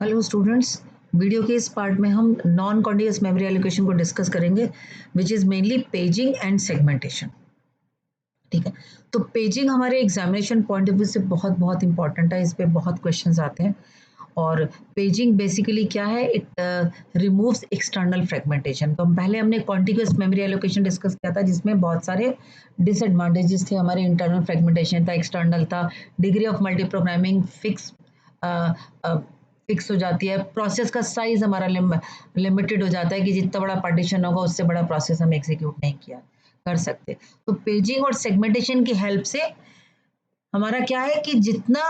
Hello students, video के इस part में हम नॉन कॉन्टिन्यूअस मेमोरी एलोकेशन को डिस्कस करेंगे which is mainly paging and segmentation. ठीक है, तो पेजिंग हमारे एग्जामिनेशन पॉइंट ऑफ व्यू से बहुत बहुत इंपॉर्टेंट है। इस पे बहुत क्वेश्चंस आते हैं। और पेजिंग बेसिकली क्या है, इट रिमूव्स एक्सटर्नल फ्रेगमेंटेशन। तो पहले हमने कॉन्टिन्यूअस मेमोरी एलोकेशन डिस्कस किया था जिसमें बहुत सारे डिसएडवांटेजेस थे। हमारे इंटरनल फ्रेगमेंटेशन था, एक्सटर्नल था, degree of multi programming fix हो जाती है, प्रोसेस का साइज हमारा लिमिटेड हो जाता है कि जितना बड़ा पार्टीशन होगा उससे बड़ा प्रोसेस हम एग्जीक्यूट नहीं किया कर सकते। तो पेजिंग और सेगमेंटेशन की हेल्प से हमारा क्या है कि जितना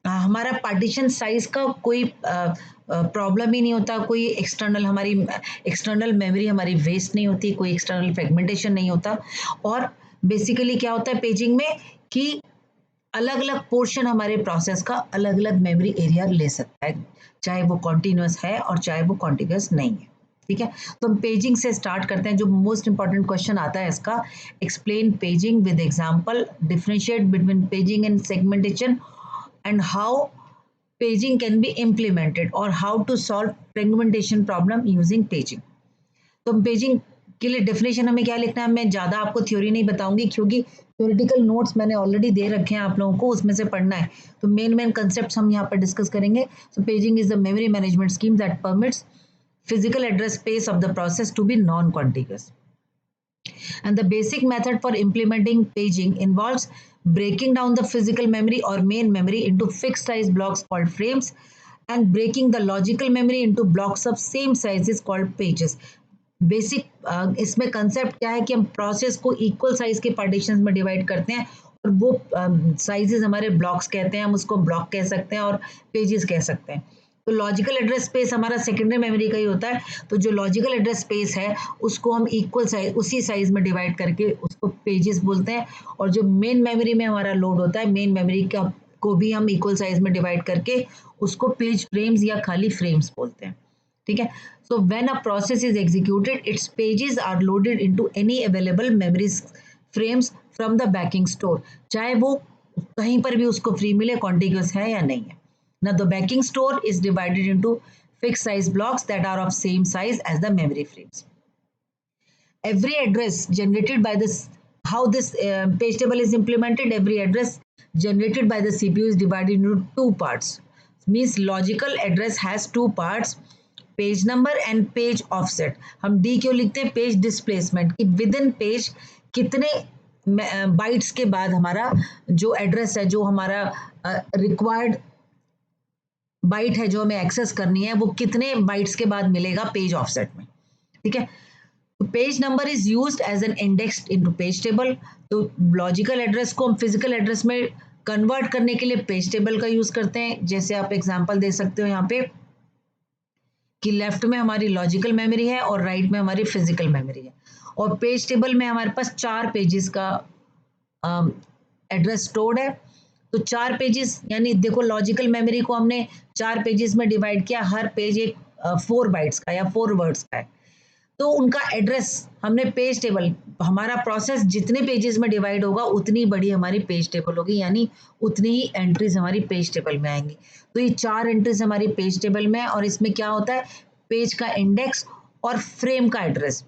हमारा पार्टीशन साइज का कोई प्रॉब्लम ही नहीं होता, कोई एक्सटर्नल मेमोरी हमारी वेस्ट नहीं होती, कोई एक्सटर्नल फ्रेगमेंटेशन नहीं होता। और बेसिकली क्या होता है पेजिंग में कि अलग अलग पोर्शन हमारे प्रोसेस का अलग अलग मेमोरी एरिया ले सकता है, चाहे वो कॉन्टिन्यूअस है और चाहे वो कॉन्टिन्यूअस नहीं है। ठीक है, तो हम पेजिंग से स्टार्ट करते हैं। जो मोस्ट इंपॉर्टेंट क्वेश्चन आता है इसका, explain paging with example, differentiate between paging and segmentation and how paging can be implemented और how to solve fragmentation problem using paging. तो पेजिंग के लिए डेफिनेशन हमें क्या लिखना है, मैं ज़्यादा आपको थ्योरी नहीं बताऊंगी क्योंकि थ्योरेटिकल नोट्स मैंने ऑलरेडी दे रखे हैं आप लोगों को, उसमें से पढ़ना है। तो मेन कंसेप्ट हम यहाँ पर डिस्कस करेंगे। So paging is the memory management scheme that permits physical address space of the process to be non-contiguous. And the basic method for implementing paging involves breaking down the physical memory or main memory into fixed size blocks called frames and breaking the logical memory into blocks of same size is called pages. Basic इसमें concept क्या है कि हम process को equal size के partitions में divide करते हैं और वो साइजेस हमारे ब्लॉक्स कहते हैं, हम उसको ब्लॉक कह सकते हैं और पेजेस कह सकते हैं। तो लॉजिकल एड्रेस स्पेस हमारा सेकेंडरी मेमोरी का ही होता है। तो जो लॉजिकल एड्रेस स्पेस है उसको हम इक्वल साइज उसी साइज में डिवाइड करके उसको पेजेस बोलते हैं। और जो मेन मेमोरी में हमारा लोड होता है, मेन मेमोरी का को भी हम इक्वल साइज में डिवाइड करके उसको पेज फ्रेम्स या खाली फ्रेम्स बोलते हैं। ठीक है, so when a process is executed, its pages are loaded into any available memory frames from the backing store, चाहे वो कहीं पर भी उसको फ्री मिले, कॉन्टिग्यूअस है या नहीं है। Now the backing store is divided into fixed size blocks that are of same size as the memory frames. Every address generated by this, how this page table is implemented, every address generated by the CPU is divided into two parts. Means logical address has two parts, page number and page offset. हम D क्यों लिखते हैं, page displacement, कि with in page कितने bytes के बाद हमारा जो एड्रेस है, जो हमारा रिक्वायर्ड बाइट है जो हमें एक्सेस करनी है, वो कितने बाइट्स के बाद मिलेगा पेज ऑफसेट में। ठीक है, page number is used as an index into page table. तो लॉजिकल एड्रेस को हम फिजिकल एड्रेस में कन्वर्ट करने के लिए पेज टेबल का यूज करते हैं। जैसे आप एग्जांपल दे सकते हो यहाँ पे कि लेफ्ट में हमारी लॉजिकल मेमोरी है और राइट में हमारी फिजिकल मेमोरी है। और पेज टेबल में हमारे पास 4 पेजेस का एड्रेस स्टोर्ड है। तो 4 पेजेस, यानी देखो लॉजिकल मेमोरी को हमने 4 पेजेस में डिवाइड किया, हर पेज एक 4 बाइट्स का या 4 वर्ड्स का है। तो उनका एड्रेस हमने पेज टेबल, हमारा प्रोसेस जितने पेजेस में डिवाइड होगा उतनी बड़ी हमारी पेज टेबल होगी, यानी उतनी ही एंट्रीज हमारी पेज टेबल में आएंगी। तो ये 4 एंट्रीज हमारी पेज टेबल में है और इसमें क्या होता है, पेज का इंडेक्स और फ्रेम का एड्रेस,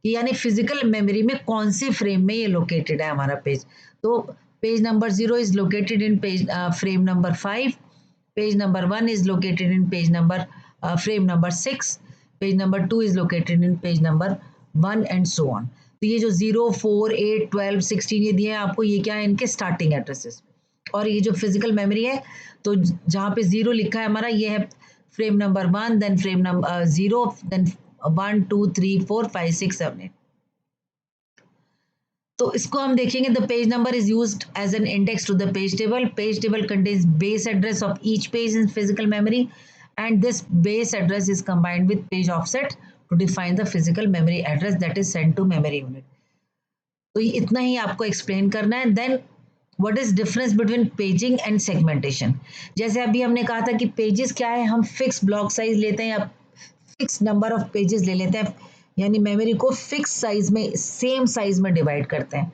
यानी फिजिकल मेमोरी में कौन सी फ्रेम में ये लोकेटेड है हमारा पेज। तो page number 0 is located in page frame number 5, page number 1 is located in page number frame number 6, page number 2 is located in page number 1 and so on. तो ये जो 0, 4, 8, 12, 16 ये दिए हैं आपको, ये क्या है, इनके स्टार्टिंग एड्रेसेस। और ये जो फिजिकल मेमोरी है, तो जहाँ पे 0 लिखा है हमारा, ये है frame number 1, then frame number 0, then 1, 2, 3, 4, 5, 6, 7, 8। तो इसको हम देखेंगे, the page number is used as an index to the page table. Page table contains base address of each page in physical memory and this base address is combined with page offset to define the physical memory address that is sent to memory unit. तो ये इतना ही आपको explain करना है। Then what is difference between paging and segmentation. जैसे अभी हमने कहा था कि पेजेस क्या है, हम फिक्स ब्लॉक साइज लेते हैं या फिक्स नंबर ऑफ पेजेस ले लेते हैं, यानी मेमोरी को फिक्स साइज में, सेम साइज में डिवाइड करते हैं।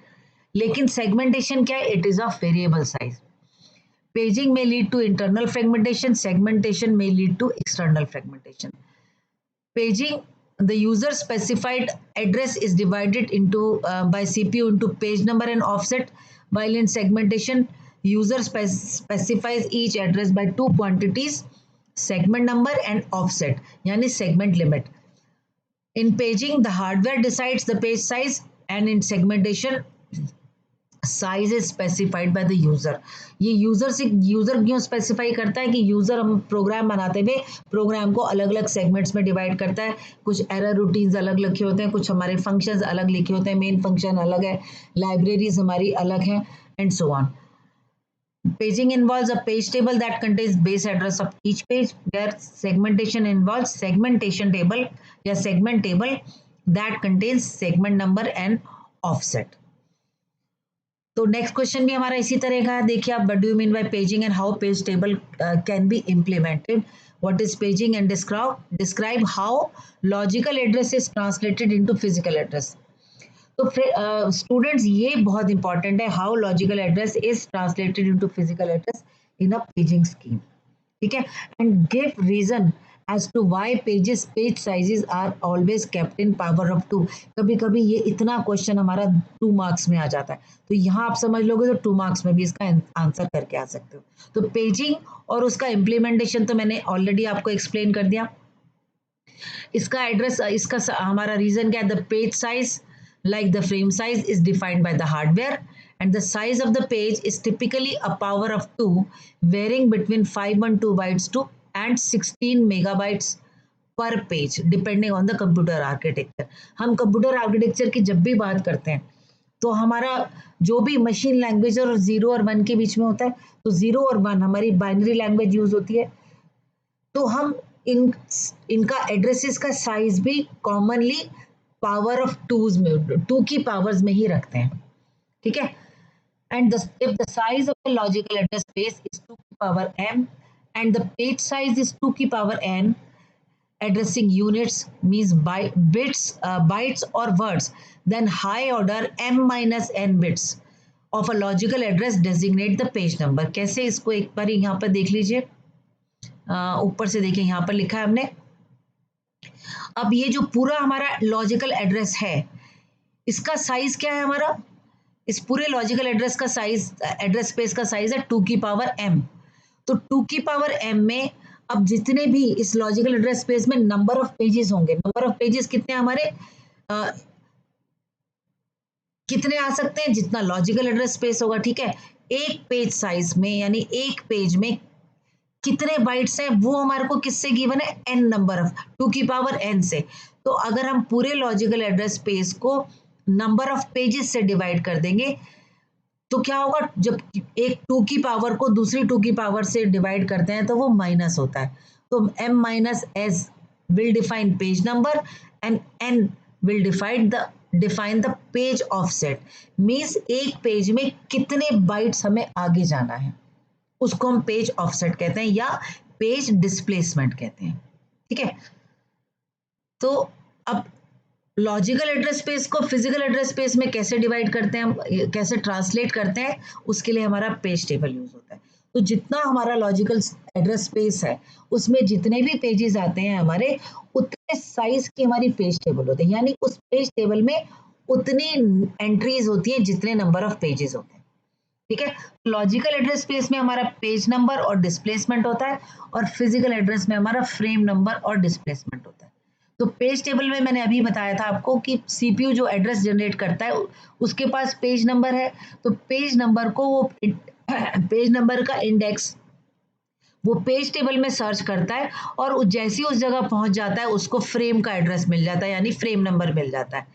लेकिन सेगमेंटेशन क्या है, it is a variable size. Paging may lead to internal fragmentation. Segmentation may lead to external fragmentation. Paging, the user specified address is divided into by CPU into page number and offset, while in segmentation, user specifies each address by two quantities, segment number and offset, yani segment limit. In paging, the hardware decides the page size, and in segmentation, size is specified by the user. ये user क्यों specify करता है कि user हम programme बनाते हुए programme को अलग अलग सेगमेंट्स में डिवाइड करता है. कुछ एरर रूटीन्स अलग लिखे होते हैं, कुछ हमारे फंक्शंस अलग लिखे होते हैं, मेन फंक्शन अलग है, लाइब्रेरीज हमारी अलग हैं, and so on. Paging involves a page table that contains base address of each page, where segmentation involves segmentation table या segment table that contains segment number and offset. तो next question भी हमारा इसी तरह का है. देखिए आप, what do you mean by paging and how page table can be implemented. What is paging and describe how logical address is translated into physical address. तो स्टूडेंट्स ये बहुत इंपॉर्टेंट है, how logical address is translated into physical address in a paging scheme. ठीक है, and give reason as to why page sizes are always kept in power of 2. कभी कभी ये इतना क्वेश्चन हमारा 2 मार्क्स में आ जाता है, तो यहाँ आप समझ लोगे तो 2 मार्क्स में भी इसका आंसर करके आ सकते हो. तो पेजिंग और उसका इम्प्लीमेंटेशन तो मैंने ऑलरेडी आपको एक्सप्लेन कर दिया. इसका एड्रेस, इसका हमारा रीजन क्या है. The page size like the frame size is defined by the hardware, and the size of the page is typically a power of 2, varying between 512 bytes to and 16 megabytes per page depending on the computer architecture. हम computer architecture की जब भी बात करते हैं तो हमारा जो भी मशीन लैंग्वेज और 0 और 1 के बीच में होता है, तो 0 और 1 हमारी बाइनरी लैंग्वेज यूज होती है, तो हम इनका एड्रेसेस का साइज भी कॉमनली पावर ऑफ 2 में, 2 की पावर्स में ही रखते हैं. ठीक है, and if the size of the logical address space is 2 की power m and the page size is 2 की power n, addressing units means bytes or words, then high order m minus n bits of a logical address designate the page number. कैसे, इसको एक बार यहाँ पर देख लीजिए, ऊपर से देखिए यहाँ पर लिखा है हमने. अब ये जो पूरा हमारा लॉजिकल एड्रेस है, इसका साइज क्या है हमारा, इस पूरे लॉजिकल एड्रेस का साइज, एड्रेस स्पेस का साइज है 2 की पावर m. तो 2 की पावर m में अब जितने भी इस लॉजिकल एड्रेस स्पेस में नंबर ऑफ पेजेस होंगे, नंबर ऑफ पेजेस कितने हमारे, कितने आ सकते हैं, जितना लॉजिकल एड्रेस स्पेस होगा. ठीक है, एक पेज साइज में यानी एक पेज में कितने बाइट्स हैं वो हमारे को किससे गिवन है, n नंबर ऑफ 2 की पावर n से. तो अगर हम पूरे लॉजिकल एड्रेस स्पेस को नंबर ऑफ पेजेस से डिवाइड कर देंगे तो क्या होगा, जब एक 2 की पावर को दूसरी 2 की पावर से डिवाइड करते हैं तो वो माइनस होता है. तो m minus s will define page number and n will define the page offset. Means एक पेज में कितने बाइट्स हमें आगे जाना है, उसको हम पेज ऑफसेट कहते हैं या पेज डिस्प्लेसमेंट कहते हैं. ठीक है, तो अब लॉजिकल एड्रेस स्पेस को फिजिकल एड्रेस स्पेस में कैसे डिवाइड करते हैं, हम कैसे ट्रांसलेट करते हैं, उसके लिए हमारा पेज टेबल यूज होता है. तो जितना हमारा लॉजिकल एड्रेस स्पेस है उसमें जितने भी पेजेस आते हैं हमारे, उतने साइज की हमारी पेज टेबल होते हैं, यानी उस पेज टेबल में उतनी एंट्रीज होती हैं जितने नंबर ऑफ पेजेस होते हैं. ठीक है, लॉजिकल एड्रेस स्पेस में हमारा पेज नंबर और डिस्प्लेसमेंट होता है, और फिजिकल एड्रेस में हमारा फ्रेम नंबर और डिस्प्लेसमेंट होता है. तो पेज टेबल में मैंने अभी बताया था आपको कि सीपीयू जो एड्रेस जनरेट करता है उसके पास पेज नंबर है, तो पेज नंबर को वो पेज नंबर का इंडेक्स वो पेज टेबल में सर्च करता है, और जैसे उस जगह पहुंच जाता है उसको फ्रेम का एड्रेस मिल जाता है, यानी फ्रेम नंबर मिल जाता है.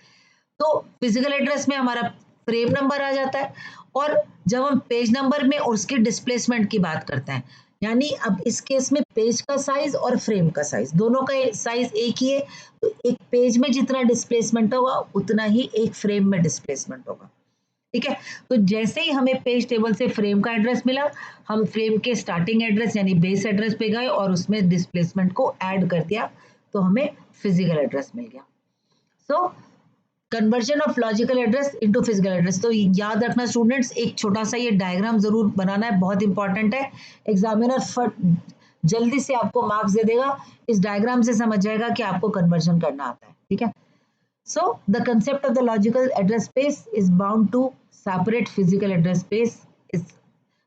तो फिजिकल एड्रेस में हमारा फ्रेम नंबर आ जाता है. और जब हम पेज नंबर में और उसके डिस्प्लेसमेंट की बात करते हैं, यानी अब इस केस में पेज का साइज और फ्रेम का साइज दोनों का साइज एक ही है, तो एक पेज में जितना डिस्प्लेसमेंट होगा उतना ही एक फ्रेम में डिस्प्लेसमेंट होगा. ठीक है, तो जैसे ही हमें पेज टेबल से फ्रेम का एड्रेस मिला, हम फ्रेम के स्टार्टिंग एड्रेस यानी बेस एड्रेस पे गए और उसमें डिस्प्लेसमेंट को ऐड कर दिया, तो हमें फिजिकल एड्रेस मिल गया. So conversion of logical address into physical address. तो याद रखना स्टूडेंट्स, एक छोटा सा ये डायग्राम जरूर बनाना है, बहुत इंपॉर्टेंट है। एग्जामिनर जल्दी से आपको मार्क्स दे देगा, इस डायग्राम से समझ जाएगा कि आपको कन्वर्जन करना आता है, ठीक है। So the concept of the logical address space is bound to separate physical address space is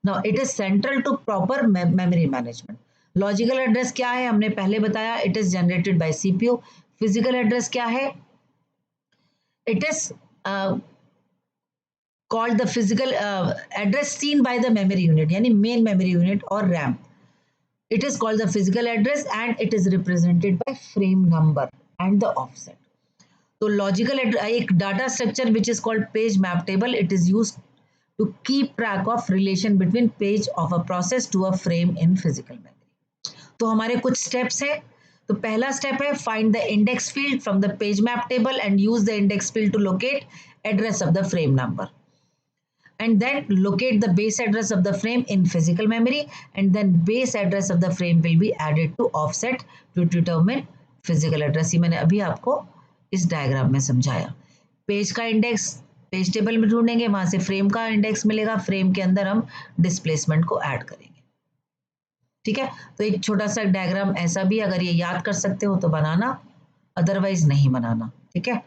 now it is central to proper memory management. Logical address क्या है हमने पहले बताया, it is generated by CPU. Physical address क्या है, it is called the physical address seen by the memory unit, yani main memory unit or RAM. It is called the physical address and it is represented by frame number and the offset. So logical एक data structure which is called page map table, it is used to keep track of relation between page of a process to a frame in physical memory. तो हमारे कुछ steps हैं। तो पहला step है find the index field from the page map table and use the index field to locate address of the frame number and then locate the base address of the frame in physical memory and then base address of the frame will be added to offset to determine physical address। ये मैंने अभी आपको इस diagram में समझाया। Page का index page table में ढूंढेंगे, वहां से फ्रेम का इंडेक्स मिलेगा, फ्रेम के अंदर हम डिस्प्लेसमेंट को ऐड करेंगे, ठीक है। तो एक छोटा सा डायग्राम ऐसा भी, अगर ये याद कर सकते हो तो बनाना, अदरवाइज नहीं बनाना, ठीक है।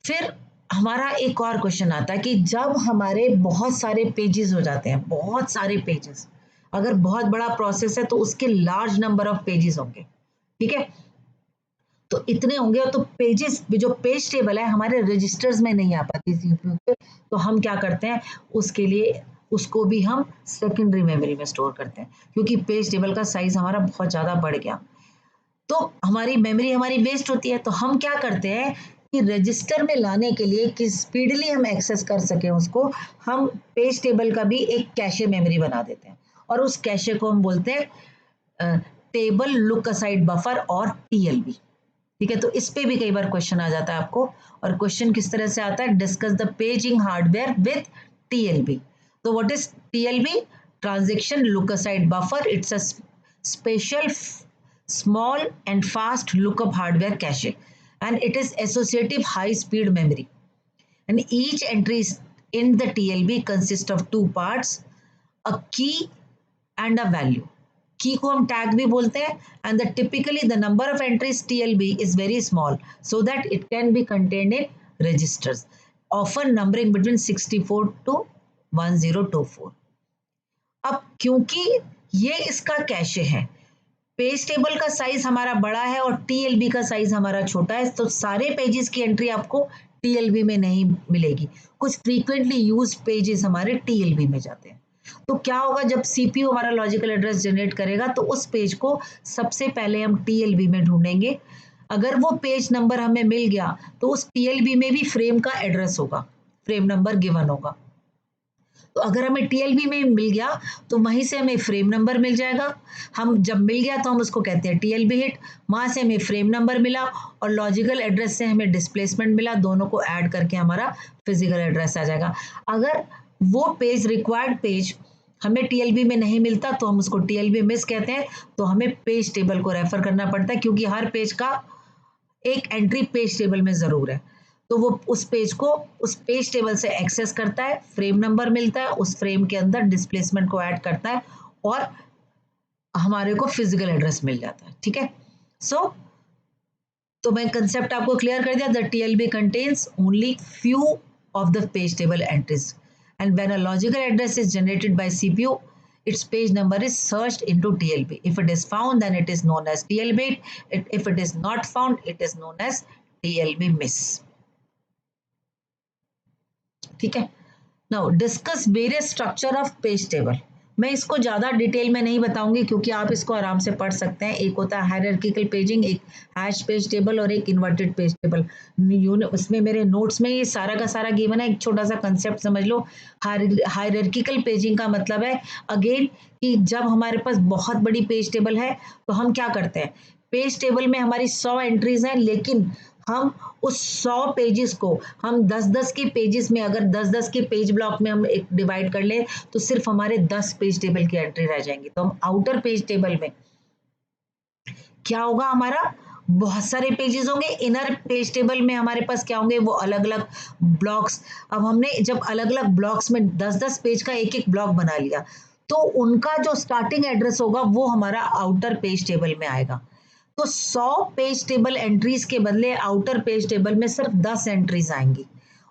फिर हमारा एक और क्वेश्चन आता है कि जब हमारे बहुत सारे पेजेस हो जाते हैं, बहुत सारे पेजेस, अगर बहुत बड़ा प्रोसेस है तो उसके लार्ज नंबर ऑफ पेजेस होंगे, ठीक है। तो इतने होंगे तो पेजेस, जो पेज टेबल है हमारे रजिस्टर्स में नहीं आ पाती सीपीयू पे, तो हम क्या करते हैं उसके लिए, उसको भी हम सेकेंडरी मेमोरी में स्टोर करते हैं, क्योंकि पेज टेबल का साइज हमारा बहुत ज़्यादा बढ़ गया तो हमारी मेमोरी हमारी वेस्ट होती है। तो हम क्या करते हैं कि रजिस्टर में लाने के लिए कि स्पीडली हम एक्सेस कर सकें उसको, हम पेज टेबल का भी एक कैशे मेमोरी बना देते हैं और उस कैशे को हम बोलते हैं टेबल लुक असाइड बफर और टीएलबी, ठीक है। तो इस पे भी कई बार क्वेश्चन आ जाता है आपको, और क्वेश्चन किस तरह से आता है, discuss the paging hardware with TLB. तो what is TLB, transaction look aside buffer, it's a special small and fast lookup hardware cache and it is associative high speed memory and each entry in the TLB consists of two parts, a key and a value। की को हम tag भी बोलते हैं and the typically the number of entries TLB is very small so that it can be contained in registers often numbering between 64 to 1024। अब क्योंकि ये इसका कैशे है, पेज टेबल का साइज हमारा बड़ा है और टीएलबी का साइज हमारा छोटा है, तो सारे पेजेस की एंट्री आपको टीएलबी में नहीं मिलेगी, कुछ फ्रीक्वेंटली यूज पेजेस हमारे टीएलबी में जाते हैं। तो क्या होगा, जब सीपीयू हमारा लॉजिकल एड्रेस जनरेट करेगा तो उस पेज को सबसे पहले हम टीएलबी में ढूंढेंगे। अगर वो पेज नंबर हमें मिल गया तो उस टीएलबी में भी फ्रेम का एड्रेस होगा, फ्रेम नंबर गिवन होगा। तो अगर हमें टीएलबी में मिल गया तो वहीं से हमें फ्रेम नंबर मिल जाएगा, हम जब मिल गया तो हम उसको कहते हैं टीएलबी हिट, वहां से हमें फ्रेम नंबर मिला और लॉजिकल एड्रेस से हमें डिस्प्लेसमेंट मिला, दोनों को ऐड करके हमारा फिजिकल एड्रेस आ जाएगा। अगर वो पेज रिक्वायर्ड पेज हमें टीएलबी में नहीं मिलता तो हम उसको टीएलबी मिस कहते हैं, तो हमें पेज टेबल को रेफर करना पड़ता है क्योंकि हर पेज का एक एंट्री पेज टेबल में जरूर है। तो वो उस पेज को उस पेज टेबल से एक्सेस करता है, फ्रेम नंबर मिलता है, उस फ्रेम के अंदर डिस्प्लेसमेंट को ऐड करता है और हमारे को फिजिकल एड्रेस मिल जाता है, ठीक है। तो मैं कंसेप्ट आपको क्लियर कर दिया, the TLB contains only few of the page table entries and when a logical address is generated by CPU its page number is searched into TLB. If it is found, then it is known as TLB. If it is not found, it is known as TLB miss. ठीक है। Now discuss various structure of page table. मैं इसको ज़्यादा detail में नहीं बताऊंगी क्योंकि आप इसको आराम से पढ़ सकते हैं। एक होता है हायरार्किकल पेजिंग, एक हैश पेज टेबल और एक इन्वर्टेड पेज टेबल। उसमें मेरे नोट्स में ये सारा का सारा गिवन है, एक छोटा सा कंसेप्ट समझ लो। हायरार्किकल पेजिंग का मतलब है अगेन कि जब हमारे पास बहुत बड़ी पेज टेबल है तो हम क्या करते हैं, पेज टेबल में हमारी 100 एंट्रीज हैं लेकिन हम उस 100 पेजेस को हम 10-10 के पेजेस में, अगर 10-10 के पेज ब्लॉक में हम एक डिवाइड कर ले तो सिर्फ हमारे 10 पेज टेबल की एंट्री रह जाएंगी। तो हम आउटर पेज टेबल में क्या होगा, हमारा बहुत सारे पेजेस होंगे। इनर पेज टेबल में हमारे पास क्या होंगे, वो अलग अलग ब्लॉक्स। अब हमने जब अलग अलग ब्लॉक्स में 10-10 पेज का एक एक ब्लॉक बना लिया, तो उनका जो स्टार्टिंग एड्रेस होगा वो हमारा आउटर पेज टेबल में आएगा। तो 100 पेज टेबल एंट्रीज के बदले आउटर पेज टेबल में सिर्फ 10 एंट्रीज आएंगी,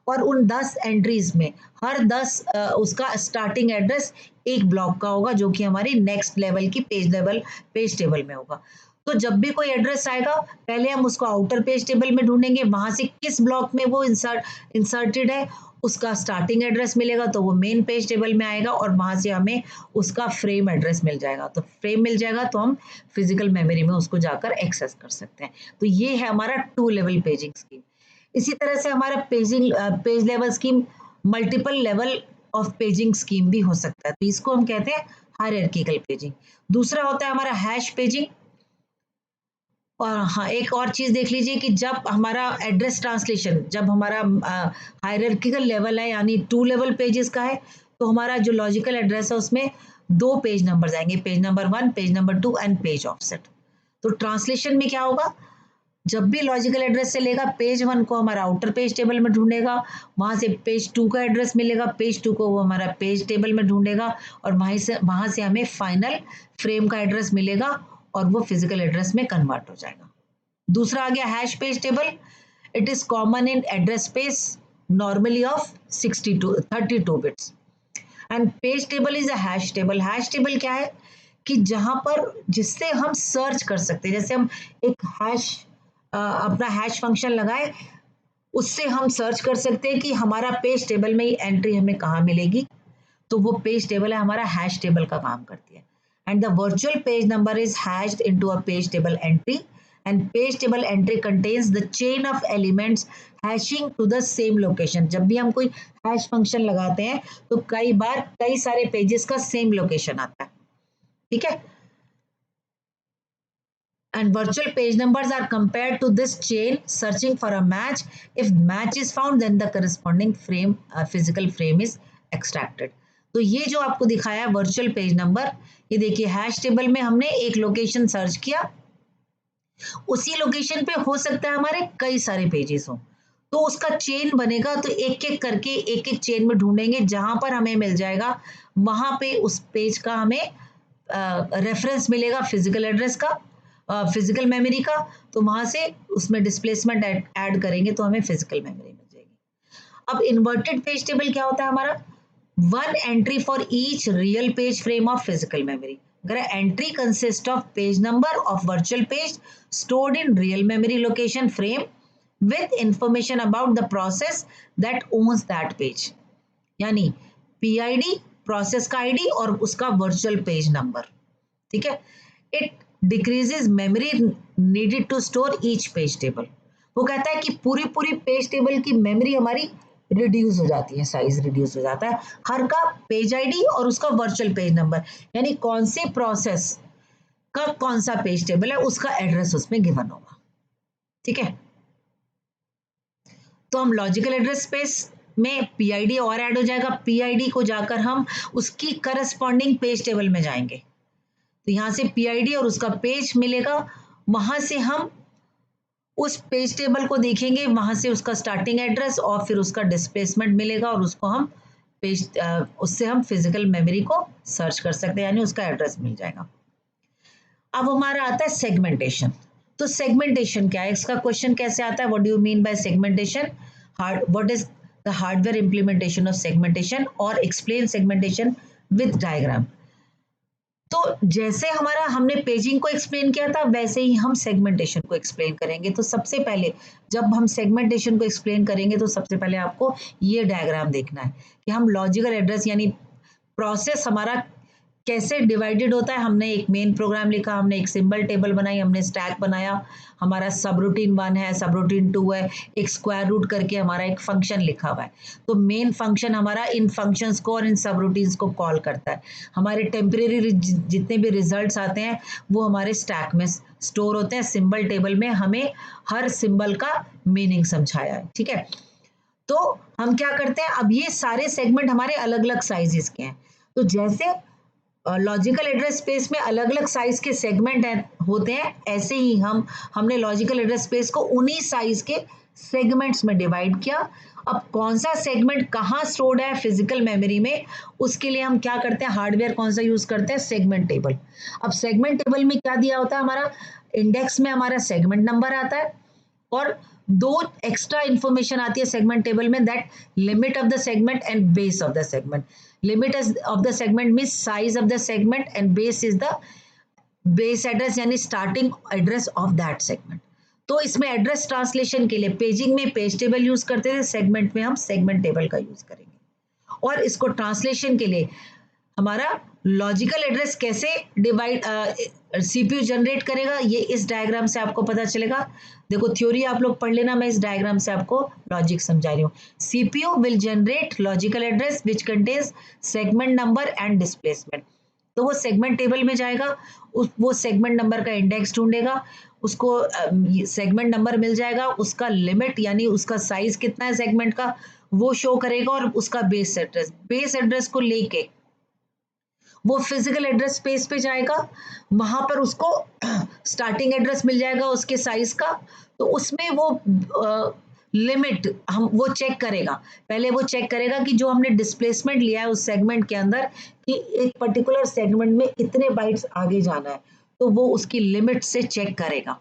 और उन 10 एंट्रीज में हर 10 उसका स्टार्टिंग एड्रेस एक ब्लॉक का होगा, जो कि हमारी नेक्स्ट लेवल की पेज टेबल में होगा। तो जब भी कोई एड्रेस आएगा, पहले हम उसको आउटर पेज टेबल में ढूंढेंगे, वहां से किस ब्लॉक में वो इंसर्टेड है, उसका स्टार्टिंग एड्रेस मिलेगा तो वो मेन पेज टेबल में आएगा, और वहां से हमें उसका फ्रेम एड्रेस मिल जाएगा। तो फ्रेम मिल जाएगा तो हम फिजिकल मेमोरी में उसको जाकर एक्सेस कर सकते हैं। तो ये है हमारा 2 लेवल पेजिंग स्कीम। इसी तरह से हमारा page level scheme multiple level of paging scheme भी हो सकता है, तो इसको हम कहते हैं हायरार्किकल पेजिंग। दूसरा होता है हमारा हैश पेजिंग। और हाँ, एक और चीज देख लीजिए कि जब हमारा एड्रेस ट्रांसलेशन, जब हमारा हायरार्किकल लेवल है यानी 2 लेवल पेजेस का है, तो हमारा जो लॉजिकल एड्रेस है उसमें 2 पेज नंबर आएंगे, page number 1, page number 2 and page offset. तो ट्रांसलेशन में क्या होगा, जब भी लॉजिकल एड्रेस से लेगा, पेज 1 को हमारा आउटर पेज टेबल में ढूंढेगा, वहां से पेज 2 का एड्रेस मिलेगा, पेज 2 को वो हमारा पेज टेबल में ढूंढेगा, और वहां से हमें फाइनल फ्रेम का एड्रेस मिलेगा, और वो फिजिकल एड्रेस में कन्वर्ट हो जाएगा। दूसरा आ गया hash page table. It is common in address space, normally of 32 bits, and page table is a hash table. Hash table क्या है कि जहां पर, जिससे हम सर्च कर सकते हैं, जैसे हम एक हैश अपना हैश फंक्शन लगाए, उससे हम सर्च कर सकते हैं कि हमारा पेज टेबल में ये एंट्री हमें कहाँ मिलेगी, तो वो पेज टेबल है हमारा, हैश टेबल का काम करती है। And the virtual page number is hashed into a page table entry, and page table entry contains the chain of elements hashing to the same location. जब भी हम कोई हैश फंक्शन लगाते हैं, तो कई बार कई सारे पेजेस का सेम लोकेशन आता है, ठीक है। And virtual page numbers are compared to this chain, searching for a match. If match is found, then the corresponding frame, physical frame is extracted. तो ये जो आपको दिखाया है वर्चुअल पेज नंबर, ये देखिए हैश टेबल में हमने एक लोकेशन सर्च किया, उसी लोकेशन पे हो सकता है हमारे कई सारे पेजेस हो, तो उसका चेन बनेगा, तो एक एक करके एक एक चेन में ढूंढेंगे, जहां पर हमें मिल जाएगा वहां पे उस पेज का हमें रेफरेंस मिलेगा, फिजिकल एड्रेस का, फिजिकल मेमोरी का, तो वहां से उसमें डिस्प्लेसमेंट ऐड करेंगे तो हमें फिजिकल मेमोरी मिल जाएगी। अब इन्वर्टेड पेज टेबल क्या होता है हमारा, 1 entry for each real page frame of physical memory. अगर entry consists of page number of virtual page stored in real memory location frame with information about the process that owns that page. यानी PID, process का ID और उसका virtual page number, ठीक है। It decreases memory needed to store each page table. वो कहता है कि पूरी पूरी पेज टेबल की मेमोरी हमारी रिड्यूस हो जाती है, साइज रिड्यूस हो जाता है, हर का पेज आईडी और उसका वर्चुअल पेज नंबर, यानी कौन से प्रोसेस का कौन सा पेज टेबल है उसका एड्रेस उसमें गिवन होगा, ठीक है। तो हम लॉजिकल एड्रेस स्पेस में पीआईडी और ऐड हो जाएगा, पीआईडी को जाकर हम उसकी करस्पॉन्डिंग पेज टेबल में जाएंगे, तो यहां से पीआईडी और उसका पेज मिलेगा, वहां से हम उस पेज टेबल को देखेंगे, वहां से उसका स्टार्टिंग एड्रेस और फिर उसका डिस्प्लेसमेंट मिलेगा, और उसको हम उससे हम फिजिकल मेमोरी को सर्च कर सकते हैं, यानी उसका एड्रेस मिल जाएगा। अब हमारा आता है सेगमेंटेशन। तो सेगमेंटेशन क्या है, इसका क्वेश्चन कैसे आता है, what do you mean bye segmentation, what is the hardware implementation of segmentation, और एक्सप्लेन सेगमेंटेशन विद डायग्राम। तो जैसे हमारा हमने पेजिंग को एक्सप्लेन किया था, वैसे ही हम सेगमेंटेशन को एक्सप्लेन करेंगे। तो सबसे पहले जब हम सेगमेंटेशन को एक्सप्लेन करेंगे, तो सबसे पहले आपको ये डायग्राम देखना है कि हम लॉजिकल एड्रेस यानी प्रोसेस हमारा कैसे डिवाइडेड होता है। हमने एक मेन प्रोग्राम लिखा, हमने एक सिंबल टेबल बनाई, हमने स्टैक बनाया, हमारा सब रूटीन 1 है, सब रूटीन 2 है, एक स्क्वायर रूट करके हमारा एक फंक्शन लिखा हुआ है। तो मेन फंक्शन हमारा इन फंक्शंस को और इन सब रूटीन्स को कॉल करता है। हमारे टेम्परेरी जितने भी रिजल्ट्स आते हैं वो हमारे स्टैक में स्टोर होते हैं। सिंबल टेबल में हमें हर सिंबल का मीनिंग समझाया है, ठीक है। तो हम क्या करते हैं, अब ये सारे सेगमेंट हमारे अलग अलग साइजेस के हैं, तो जैसे लॉजिकल एड्रेस स्पेस में अलग अलग साइज के सेगमेंट होते हैं, ऐसे ही हमने लॉजिकल एड्रेस स्पेस को उन्हीं साइज के सेगमेंट्स में डिवाइड किया। अब कौन सा सेगमेंट कहाँ स्टोर्ड है फिजिकल मेमोरी में, उसके लिए हम क्या करते हैं, हार्डवेयर कौन सा यूज करते हैं, सेगमेंट टेबल। अब सेगमेंट टेबल में क्या दिया होता है, हमारा इंडेक्स में हमारा सेगमेंट नंबर आता है और दो एक्स्ट्रा इंफॉर्मेशन आती है सेगमेंट टेबल में, that limit of the segment and base of the segment. Limit of the segment means size of the segment and base is the base address यानी starting address of that segment. तो इसमें address translation के लिए paging में page table use करते थे, segment में हम सेगमेंट टेबल का यूज करेंगे। और इसको ट्रांसलेशन के लिए हमारा लॉजिकल एड्रेस कैसे डिवाइड सीपीयू जनरेट करेगा, ये इस डायग्राम से आपको पता चलेगा। देखो थ्योरी आप लोग पढ़ लेना, मैं इस डायग्राम से आपको लॉजिक समझा रही हूँ। CPU will generate logical address which contains segment number and displacement. तो वो सेगमेंट टेबल में जाएगा, वो सेगमेंट नंबर का इंडेक्स ढूंढेगा, उसको सेगमेंट नंबर मिल जाएगा, उसका लिमिट यानी उसका साइज कितना है सेगमेंट का वो शो करेगा, और उसका बेस एड्रेस को लेके वो फिजिकल एड्रेस स्पेस पे जाएगा, वहां पर उसको स्टार्टिंग एड्रेस मिल जाएगा उसके साइज का। तो उसमें वो लिमिट हम वो चेक करेगा, पहले वो चेक करेगा कि जो हमने डिस्प्लेसमेंट लिया है उस सेगमेंट के अंदर कि एक पर्टिकुलर सेगमेंट में इतने बाइट्स आगे जाना है, तो वो उसकी लिमिट से चेक करेगा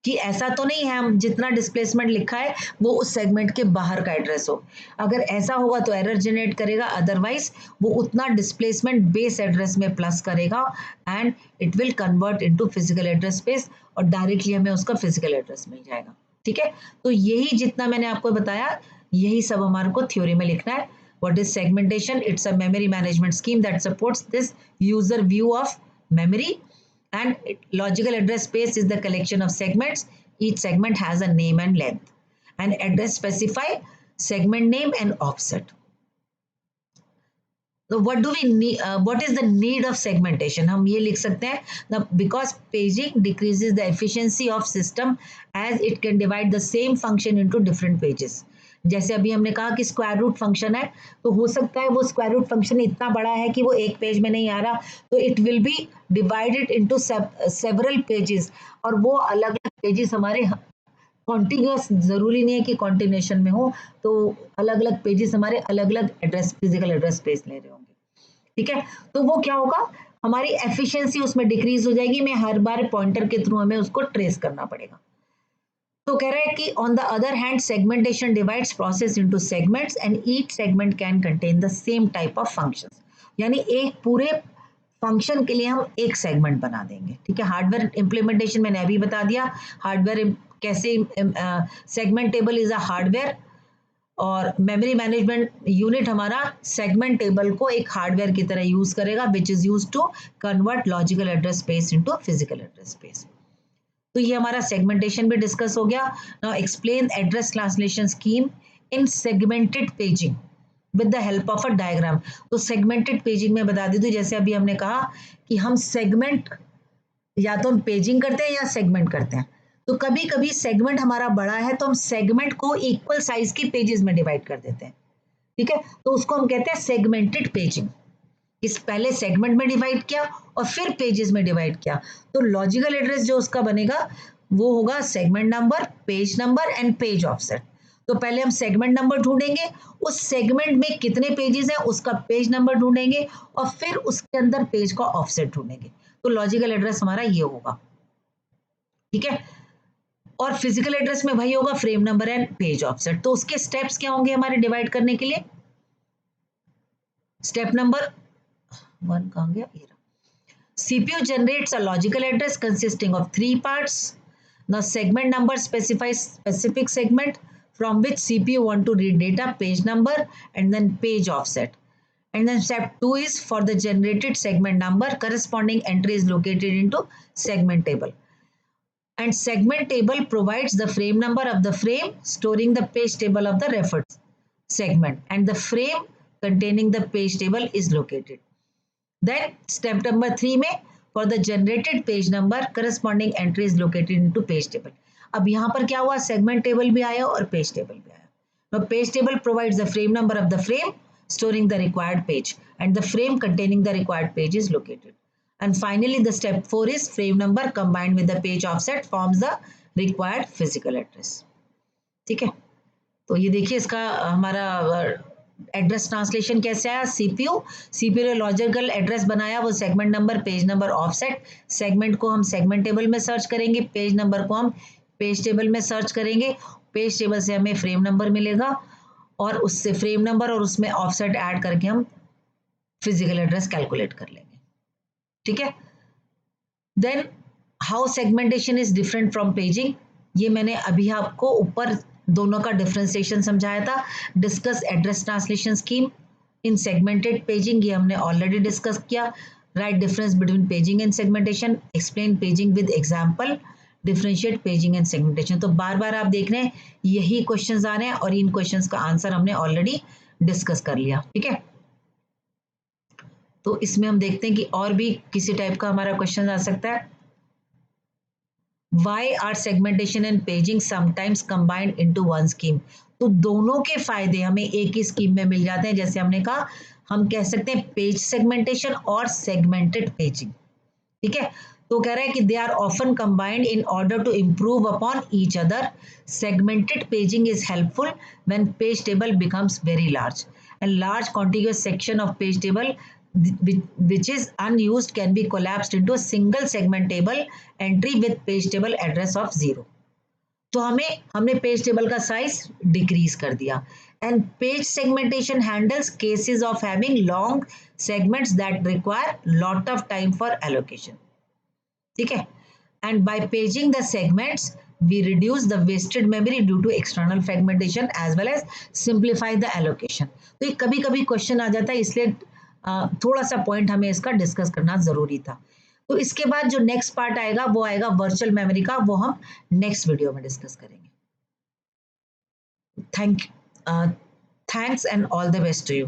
कि ऐसा तो नहीं है हम जितना डिस्प्लेसमेंट लिखा है वो उस सेगमेंट के बाहर का एड्रेस हो। अगर ऐसा होगा तो एरर जनरेट करेगा, अदरवाइज वो उतना डिस्प्लेसमेंट बेस एड्रेस में प्लस करेगा and it will convert into physical address space और डायरेक्टली हमें उसका फिजिकल एड्रेस मिल जाएगा। ठीक है, तो यही जितना मैंने आपको बताया यही सब हमारे को थ्योरी में लिखना है। What is segmentation? It's a memory management scheme that supports this user view of memory, and logical address space is the collection of segments. Each segment has a name and length, and address specify segment name and offset. So what do we need, what is the need of segmentation? हम ये लिख सकते हैं because paging decreases the efficiency of system as it can divide the same function into different pages. जैसे अभी हमने कहा कि स्क्वायर रूट फंक्शन है, तो हो सकता है वो स्क्वायर रूट फंक्शन इतना बड़ा है कि वो एक पेज में नहीं आ रहा, तो it will be divided into several pages, और वो अलग अलग पेजेस हमारे कॉन्टिन्यूस जरूरी नहीं है कि कॉन्टिन्यूशन में हो, तो अलग अलग पेजेस हमारे अलग अलग एड्रेस फिजिकल एड्रेस स्पेस ले रहे होंगे। ठीक है, तो वो क्या होगा, हमारी एफिशिएंसी उसमें डिक्रीज हो जाएगी, मैं हर बार पॉइंटर के थ्रू हमें उसको ट्रेस करना पड़ेगा। तो कह रहा है कि on the other hand segmentation divides process into segments and each segment can contain the same type of functions, यानी एक पूरे फंक्शन के लिए हम एक सेगमेंट बना देंगे। ठीक है, हार्डवेयर इंप्लीमेंटेशन मैंने अभी बता दिया, हार्डवेयर कैसे segment table is a hardware और मेमोरी मैनेजमेंट यूनिट हमारा सेगमेंट टेबल को एक हार्डवेयर की तरह यूज करेगा which is use to convert logical address space into physical address space. तो ये हमारा सेगमेंटेशन भी डिस्कस हो गया। Now explain address translation scheme in segmented paging with the help of a diagram. तो सेगमेंटेड पेजिंग में बता दी थी, जैसे अभी हमने कहा कि हम सेगमेंट या तो हम पेजिंग करते हैं या सेगमेंट करते हैं, तो कभी कभी सेगमेंट हमारा बड़ा है तो हम सेगमेंट को इक्वल साइज की पेजेस में डिवाइड कर देते हैं। ठीक है, तो उसको हम कहते हैं सेगमेंटेड पेजिंग। इस पहले सेगमेंट में डिवाइड किया और फिर पेजेस में डिवाइड किया, तो लॉजिकल एड्रेस जो उसका बनेगा वो होगा segment number, page number and page offset. तो पहले हम सेगमेंट नंबर ढूंढेंगे, उस सेगमेंट में कितने पेजेस हैं उसका पेज नंबर ढूंढेंगे और फिर उसके अंदर पेज का ऑफसेट ढूंढेंगे। तो लॉजिकल एड्रेस हमारा ये होगा। ठीक है, और फिजिकल एड्रेस में वही होगा frame number and page offset. तो उसके स्टेप्स क्या होंगे हमारे डिवाइड करने के लिए? स्टेप नंबर 1 कहां गया, ये CPU generates a logical address consisting of 3 parts. Now segment number specifies specific segment from which CPU want to read data, page number and then page offset. And then step 2 is for the generated segment number, corresponding entry is located into segment table. And segment table provides the frame number of the frame, storing the page table of the referred segment, and the frame containing the page table is located. Then step number 3 में for the generated page number corresponding entry is located into page table. अब यहाँ पर क्या हुआ, segment table भी आया और page table भी आया। Now page table provides the frame number of the frame, storing the required page, and the frame containing the required page is located. And finally, the step 4 is frame number combined with the page offset forms the required physical address. ठीक है, तो ये देखिए इसका हमारा address translation कैसे आया. CPU ने लॉजिकल एड्रेस बनाया, वो segment number, page number, offset. Segment को हम सेगमेंट टेबल में सर्च करेंगे, पेज नंबर को हम पेज टेबल में सर्च करेंगे. पेज टेबल से हमें फ्रेम नंबर मिलेगा और उससे फ्रेम नंबर और उसमें ऑफसेट ऐड करके हम फिजिकल एड्रेस कैलकुलेट कर लेंगे. ठीक है. Then how segmentation is different from paging, ये मैंने अभी आपको ऊपर दोनों का डिफरेंशिएशन समझाया था. Discuss address translation scheme in segmented paging, ये हमने ऑलरेडी डिस्कस किया. Right difference between paging and segmentation, explain paging with example, differentiate paging and segmentation. तो बार बार आप देख रहे हैं यही क्वेश्चंस आ रहे हैं और इन क्वेश्चंस का आंसर हमने ऑलरेडी डिस्कस कर लिया. ठीक है, तो इसमें हम देखते हैं कि और भी किसी टाइप का हमारा क्वेश्चन आ सकता है. Why are segmentation and paging sometimes combined into one scheme? तो दोनों के फायदे हमें एक ही स्कीम में मिल जाते हैं. जैसे हमने कहा, हम कह सकते हैं पेज सेगमेंटेशन और सेगमेंटेड पेजिंग. ठीक है, तो कह रहा है कि they are often combined in order to improve upon each other. Segmented paging is helpful when page table becomes very large and large contiguous section of page table which is unused can be collapsed into a single segment table entry with page table address of 0. तो हमने page table का size decrease कर दिया. And page segmentation handles cases of having long segments that require lot of time for allocation. ठीक है, and by paging the segments we reduce the wasted memory due to external fragmentation as well as simplify the allocation. तो ये कभी कभी question आ जाता है, इसलिए थोड़ा सा पॉइंट हमें इसका डिस्कस करना जरूरी था. तो इसके बाद जो नेक्स्ट पार्ट आएगा वो आएगा वर्चुअल मेमोरी का, वो हम नेक्स्ट वीडियो में डिस्कस करेंगे. Thanks and all the best to you.